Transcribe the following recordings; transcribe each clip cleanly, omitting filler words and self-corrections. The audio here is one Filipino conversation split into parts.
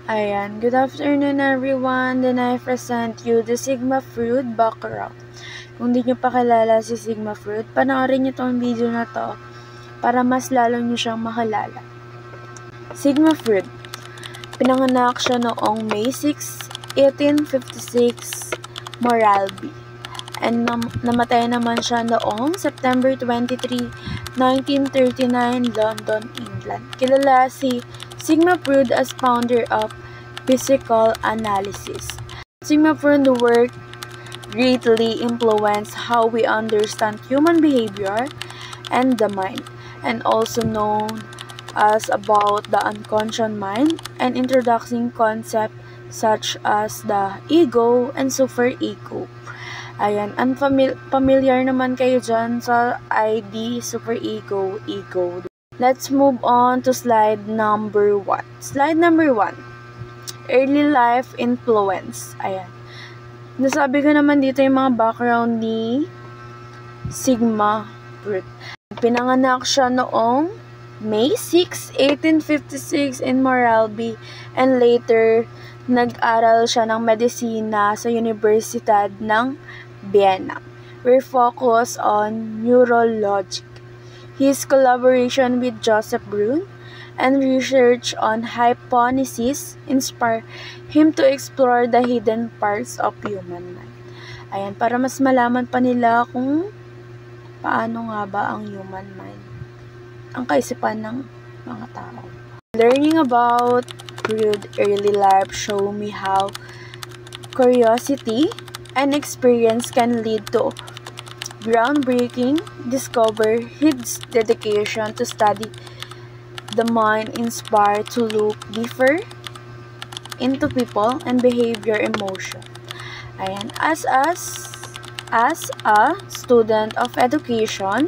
Ayan, good afternoon everyone. Then I present you the Sigma Freud background. Kung di nyo pa kilala si Sigma Freud, panoorin nyo tong video na to para mas lalo nyo siyang makilala. Sigma Freud, pinanganak siya noong May 6, 1856, Moralby. And namatay naman siya noong September 23, 1939, London, England. Kilala si Sigma Freud as founder of physical analysis. Sigma Freud work greatly influenced how we understand human behavior and the mind, and also known as about the unconscious mind and introducing concepts such as the ego and superego. Ayan, familiar naman kayo dyan sa ID, superego, ego. Let's move on to slide number 1. Slide number 1, early life influence. Ayan. Nasabi ko naman dito yung mga background ni Sigma Freud. Pinanganak siya noong May 6, 1856 in Moralby, and later nag-aral siya ng medisina sa Universidad ng Vienna, where focus on neurology. His collaboration with Joseph Brun and research on hypnosis inspired him to explore the hidden parts of human mind. Ayan, para mas malaman pa nila kung paano nga ba ang human mind, ang kaisipan ng mga tao. Learning about Freud early life show me how curiosity and experience can lead to groundbreaking discover. His dedication to study the mind inspired to look deeper into people and behavior, emotion. Ayan, as a student of education,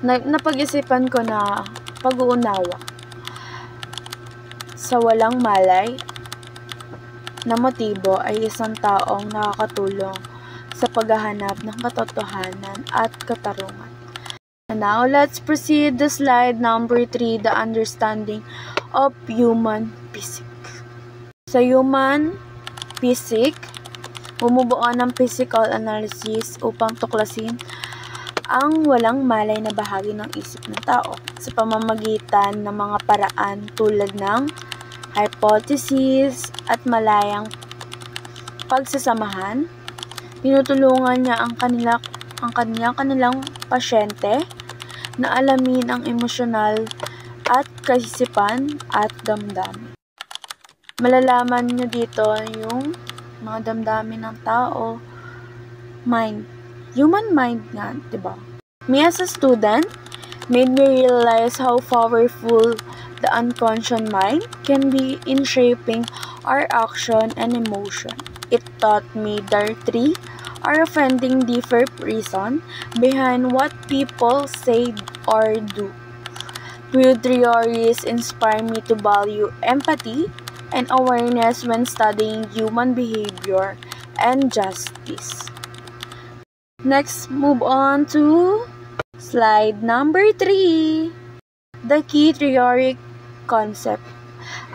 napag-isipan ko na pag-uunawa sa walang malay na motibo ay isang taong nakakatulong sa paghahanap ng katotohanan at katarungan. And now, let's proceed to slide number 3, the understanding of human physics. Sa human physics, bumubuo ng physical analysis upang tuklasin ang walang malay na bahagi ng isip ng tao sa pamamagitan ng mga paraan tulad ng hypothesis at malayang pagsasamahan. Tinutulungan niya ang kanilang pasyente na alamin ang emosyonal at kaisipan at damdamin. Malalaman niyo dito yung mga damdamin ng tao, mind, human mind nga, diba? Me as a student made me realize how powerful the unconscious mind can be in shaping our action and emotion. It taught me there are offending different reason behind what people say or do. Freud theories inspire me to value empathy and awareness when studying human behavior and justice. Next, move on to slide number 3, the key theoretic concept.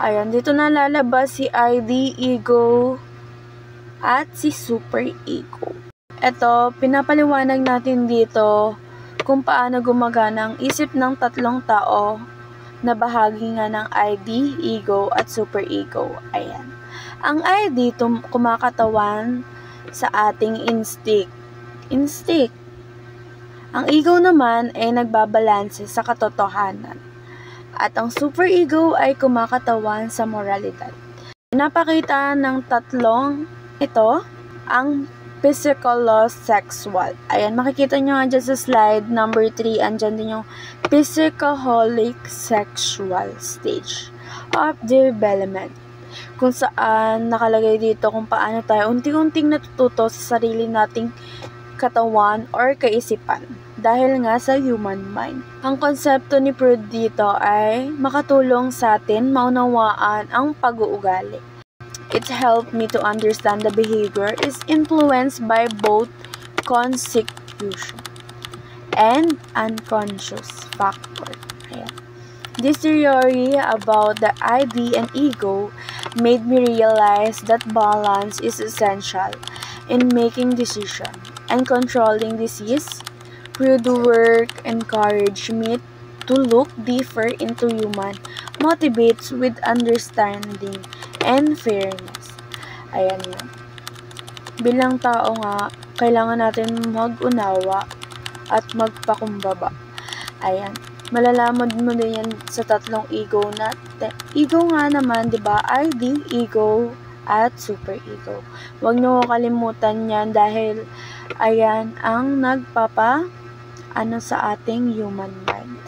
Ayan, dito na lalabas si ID, ego, at si superego. Ito, pinapaliwanag natin dito kung paano gumagana ang isip ng tatlong tao na bahagi nga ng ID, ego, at superego. Ayan. Ang ID, kumakatawan sa ating instinct. Ang ego naman ay nagbabalanse sa katotohanan. At ang superego ay kumakatawan sa moralidad. Pinapakita ng tatlong ito ang physical-sexual. Ayan, makikita nyo nga dyan sa slide number 3, andyan din yung psychological sexual stage of development, kung saan nakalagay dito kung paano tayo unti-unting natututo sa sarili nating katawan or kaisipan dahil nga sa human mind. Ang konsepto ni Freud dito ay makatulong sa atin maunawaan ang pag-uugali. It helped me to understand the behavior is influenced by both conscious and unconscious factor. Ayan. This theory about the ID and ego made me realize that balance is essential in making decisions and controlling disease. Freud work encouraged me to look deeper into human motivates with understanding and fairness. Ayan nga. Bilang tao nga, kailangan natin mag-unawa at magpakumbaba. Ayan. Malalaman mo din yan sa tatlong ego natin. Ego nga naman, di ba? ID, ego, at super ego. Huwag niyo kalimutan yan dahil ayan ang sa ating human mind.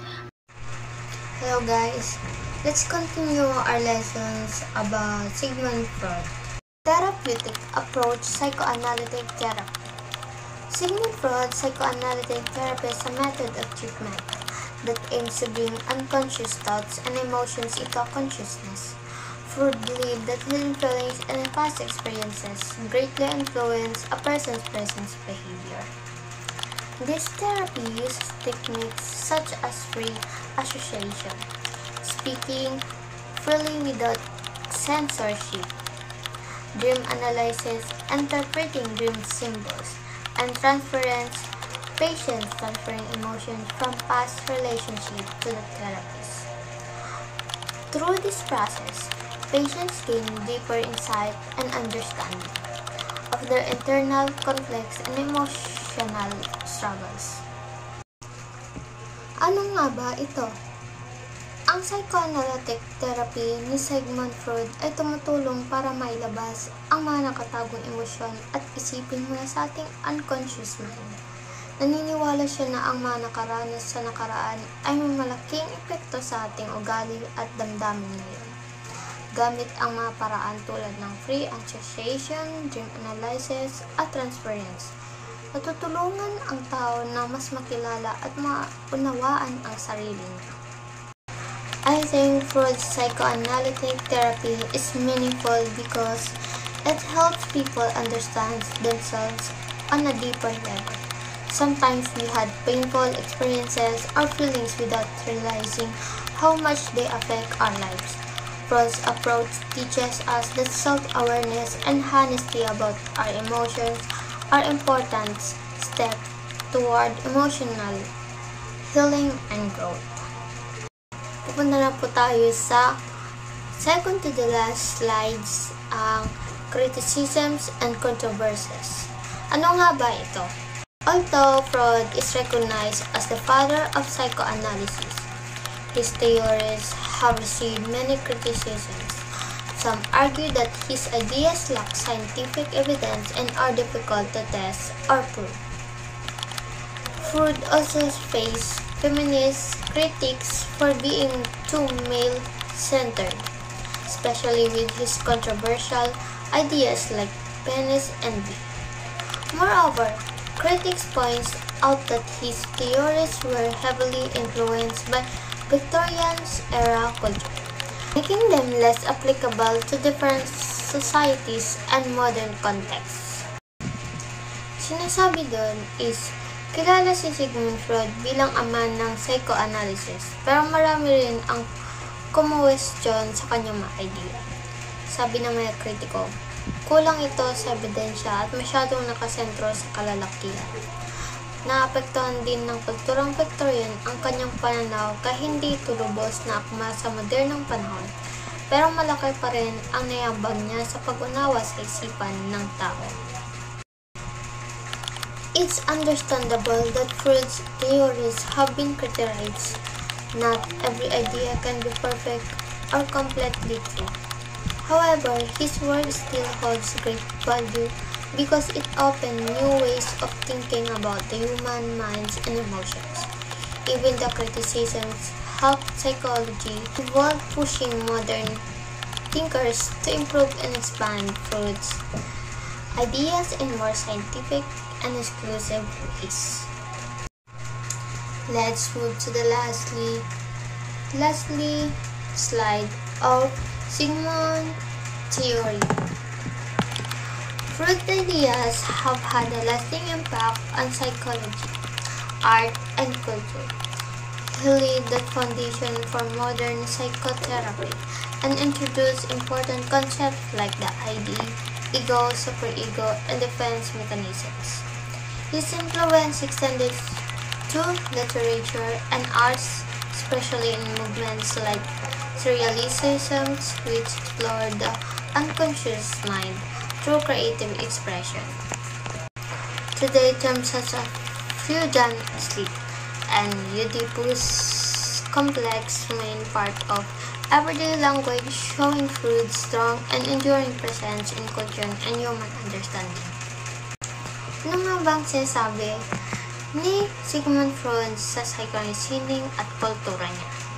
Hello guys, let's continue our lessons about Sigmund Freud. Therapeutic approach psychoanalytic therapy. Sigmund Freud's psychoanalytic therapy is a method of treatment that aims to bring unconscious thoughts and emotions into consciousness. Freud believed that hidden feelings and past experiences greatly influence a person's present behavior. This therapy uses techniques such as free association, speaking freely without censorship, dream analysis, interpreting dream symbols, and transference, patients transferring emotions from past relationships to the therapist. Through this process, patients gain deeper insight and understanding of their internal conflicts and emotional struggles. Ano nga ba ito? Ang psychoanalytic therapy ni Sigmund Freud ay tumutulong para mailabas ang mga nakatagong emosyon at isipin mula sa ating unconscious mind. Naniniwala siya na ang mga nakaranas sa nakaraan ay may malaking epekto sa ating ugali at damdamin ngayon. Gamit ang mga paraan tulad ng free association, dream analysis, at transference, natutulungan ang tao na mas makilala at maunawaan ang sarili niya. I think Freud's psychoanalytic therapy is meaningful because it helps people understand themselves on a deeper level. Sometimes we had painful experiences or feelings without realizing how much they affect our lives. Freud's approach teaches us that self-awareness and honesty about our emotions are important steps toward emotional healing and growth. Pupunta na po tayo sa second to the last slides, ang criticisms and controversies. Ano nga ba ito? Although Freud is recognized as the father of psychoanalysis, his theories have received many criticisms. Some argue that his ideas lack scientific evidence and are difficult to test or prove. Freud also faced feminist critics for being too male-centered, especially with his controversial ideas like penis envy. Moreover, critics point out that his theories were heavily influenced by Victorian-era culture, making them less applicable to different societies and modern contexts. Sinasabi doon is, kilala si Sigmund Freud bilang ama ng psychoanalysis, pero marami rin ang kumwestiyon sa kanyang mga idea. Sabi ng mga kritiko, kulang ito sa ebidensya at masyadong nakasentro sa kalalakihan. Naapektuhan din ng kulturang Victorian ang kanyang pananaw kahit hindi ito lubos na akma sa modernong panahon, pero malaki pa rin ang nayambag niya sa pag-unawa sa isipan ng tao. It's understandable that Freud's theories have been criticized. Not every idea can be perfect or completely true. However, his work still holds great value because it opened new ways of thinking about the human minds and emotions. Even the criticisms helped psychology evolve, pushing modern thinkers to improve and expand Freud's ideas in more scientific and exclusive ways. Let's move to the lastly slide of Sigmund theory. Freud's ideas have had a lasting impact on psychology, art, and culture. He laid the foundation for modern psychotherapy and introduced important concepts like the ID, ego, superego, and defense mechanisms. His influence extended to literature and arts, especially in movements like Surrealism, which explored the unconscious mind through creative expression. Today, terms such as Freudian sleep and Oedipus complex remain part of everyday language, showing Freud's strong and enduring presence in culture and human understanding. Ano nga bang sinasabi ni Sigmund Freud sa psychoanalysis at kultura niya?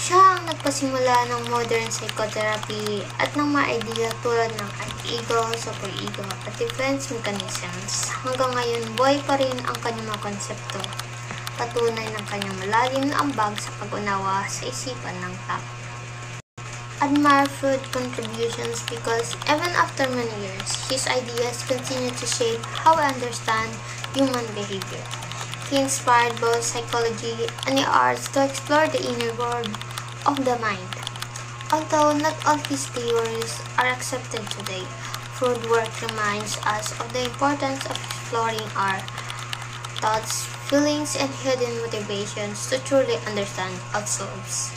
Siya ang nagpasimula ng modern psychotherapy at ng mga idea tulad ng ego, superego at defense mechanisms. Hanggang ngayon, buhay pa rin ang kanyang mga konsepto, patunay ng kanyang malalim na ambag sa pag-unawa sa isipan ng tao. Admire Freud's contributions because even after many years, his ideas continue to shape how we understand human behavior. He inspired both psychology and the arts to explore the inner world of the mind. Although not all his theories are accepted today, Freud's work reminds us of the importance of exploring our thoughts, feelings, and hidden motivations to truly understand ourselves.